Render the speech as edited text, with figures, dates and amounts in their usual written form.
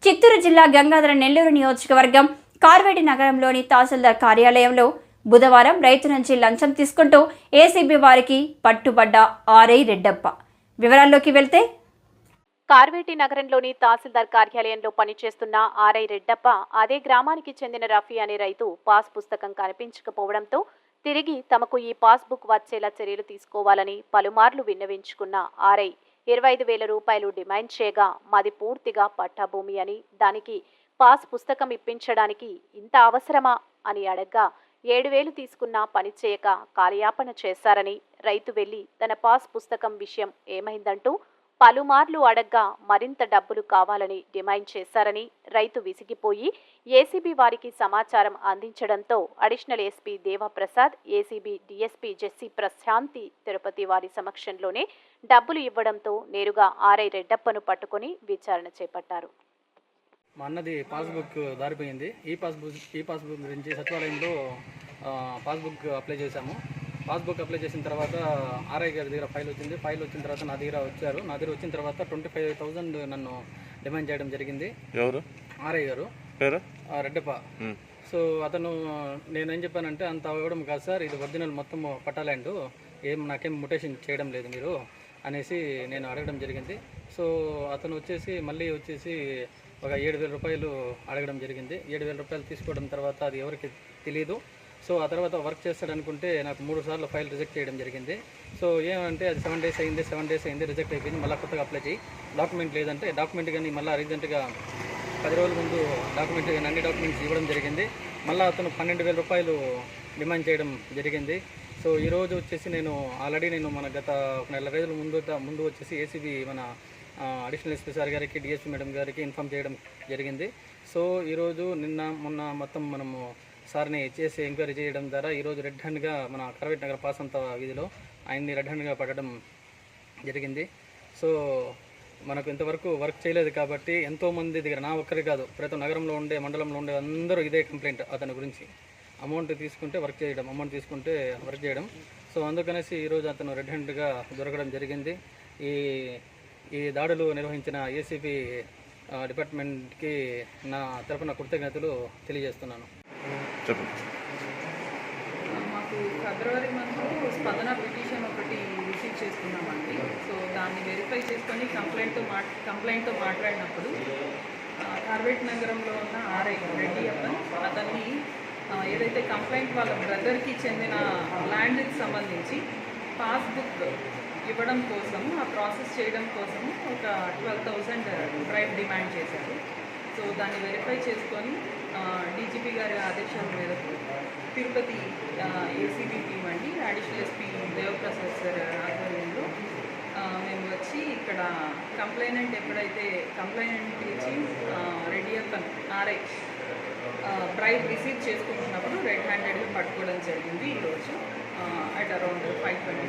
చిత్తూరు జిల్లా గంగాధర నెల్లూరు నియోజకవర్గం కార్వేటి నగరంలోని తహసీల్దార్ కార్యాలయంలో బుధవారం రైతు నుంచి లంచం తీసుకుంటూ ఏసీబీ వారికి పట్టుబడ్డ ఆర్ఐ రెడ్డప్ప. వివరాల్లోకి వెళ్తే కార్వేటి నగరంలోని తహసీల్దార్ కార్యాలయంలో పనిచేస్తున్న ఆర్ఐ రెడ్డప్ప అదే గ్రామానికి చెందిన రఫీ అనే రైతు పాస్ పుస్తకం కనిపించకపోవడంతో తిరిగి తమకు ఈ పాస్బుక్ వచ్చేలా చర్యలు తీసుకోవాలని పలుమార్లు విన్నవించుకున్న ఆర్ఐ 25,000 రూపాయలు డిమాండ్ చేయగా మాది పూర్తిగా పట్టాభూమి అని దానికి పాస్ పుస్తకం ఇప్పించడానికి ఇంత అవసరమా అని అడగ్గా 7,000 తీసుకున్నా పని చేయక కార్యాపణ చేశారని రైతు వెళ్లి తన పాస్ పుస్తకం విషయం ఏమైందంటూ పలుమార్లు అడగ్గా మరింత డబ్బులు కావాలని డిమాండ్ చేశారని రైతు విసిగిపోయి ఏసీబీ వారికి సమాచారం అందించడంతో additional SP Devaprasad, ACB DSP Jessy Prashanti Tirupati వారి సమక్షంలోనే డబ్బులు ఇవ్వడంతో నేరుగా ఆర్ఐ రెడ్డప్పను పట్టుకుని విచారణ చేపట్టారు. మా అన్నది పాస్బుక్ దారిపోయింది. ఈ పాస్బుక్ గురించి సచివాలయంలో పాస్బుక్ అప్లై చేశాము. పాస్బుక్ అప్లై చేసిన తర్వాత ఆర్ఐ గారి దగ్గర ఫైల్ వచ్చిన తర్వాత నా దగ్గర వచ్చారు. నా దగ్గర వచ్చిన తర్వాత 25,000 నన్ను డిమాండ్ చేయడం జరిగింది. ఎవరు? ఆర్ఐ గారు రెడ్డప్ప. సో అతను నేనేం చెప్పానంటే, అంత ఇవ్వడం కాదు సార్, ఇది ఒరిజినల్ మొత్తం పట్టాలండ్, నాకేం ముటేషన్ చేయడం లేదు మీరు అనేసి నేను అడగడం జరిగింది. సో అతను మళ్ళీ వచ్చేసి ఒక 7,000 రూపాయలు అడగడం జరిగింది. 7,000 రూపాయలు తీసుకోవడం తర్వాత అది ఎవరికి తెలియదు. సో ఆ తర్వాత వర్క్ చేస్తాడనుకుంటే నాకు 3 సార్లు ఫైల్ రిజెక్ట్ చేయడం జరిగింది. సో ఏమంటే అది 7 డేస్ అయింది, రిజెక్ట్ అయిపోయింది. మళ్ళీ కొత్తగా అప్లై చేయి, డాక్యుమెంట్ లేదంటే డాక్యుమెంట్ కానీ మళ్ళీ రీసెంట్గా 10 రోజుల ముందు డాక్యుమెంట్ కానీ అన్ని డాక్యుమెంట్స్ ఇవ్వడం జరిగింది. మళ్ళీ అతను 12,000 రూపాయలు డిమాండ్ చేయడం జరిగింది. సో ఈరోజు నేను ఆల్రెడీ మన గత ఒక నెల రోజుల ముందు ఏసీబీ మన అడిషనల్ ఎస్పీ సార్ గారికి, డిఎస్పీ మేడం గారికి ఇన్ఫామ్ చేయడం జరిగింది. సో ఈరోజు మొన్న మొత్తం మనము సార్ని చేసి ఎంక్వైరీ చేయడం ద్వారా ఈరోజు రెడ్ హ్యాండ్గా మన కార్వేటి నగర పాసంత వీధిలో ఆయన్ని రెడ్ హ్యాండ్గా పడడం జరిగింది. సో మనకు ఇంతవరకు వర్క్ చేయలేదు కాబట్టి ఎంతోమంది దగ్గర, నా ఒక్కరి కాదు, ప్రతి నగరంలో మండలంలో ఉండే అందరూ ఇదే కంప్లైంట్ అతని గురించి. అమౌంట్ తీసుకుంటే వర్క్ చేయడం. సో అందుకనేసి ఈరోజు అతను రెడ్ హ్యాండ్గా దొరకడం జరిగింది. ఈ దాడులు నిర్వహించిన ఏసీబీ డిపార్ట్మెంట్కి నా తరపున కృతజ్ఞతలు తెలియజేస్తున్నాను. మాకు ఫిబ్రవరి మంత్లో స్పందన పిటిషన్ ఒకటి రిసీవ్ చేసుకున్నామండి. సో దాన్ని వెరిఫై చేసుకొని కంప్లైంట్తో మాట్లాడినప్పుడు కార్వేటి నగరంలో ఉన్న ఆర్ఐ రెడ్డప్పన్ అతన్ని ఏదైతే కంప్లైంట్ వాళ్ళ బ్రదర్కి చెందిన ల్యాండ్కి సంబంధించి పాస్బుక్ ఇవ్వడం కోసం, ఆ ప్రాసెస్ చేయడం కోసం ఒక 12,000 డ్రైవ్ డిమాండ్ చేశారు. సో దాన్ని వెరిఫై చేసుకొని డీజీపీ గారి ఆదేశాల మేరకు తిరుపతి ఏసీబీ టీం అండి, అడిషనల్ ఎస్పీ దేవప్రసాద్ సార్ ఆధ్వర్యంలో మేము వచ్చి ఇక్కడ కంప్లైనెంట్ ఇచ్చి రెడ్డప్పన్ ఆర్ఐ డ్రైవ్ రిసీవ్ చేసుకుంటున్నప్పుడు రెడ్ హ్యాండెడ్గా పట్టుకోవడం జరిగింది ఈరోజు అట్ అరౌండ్ 5:25.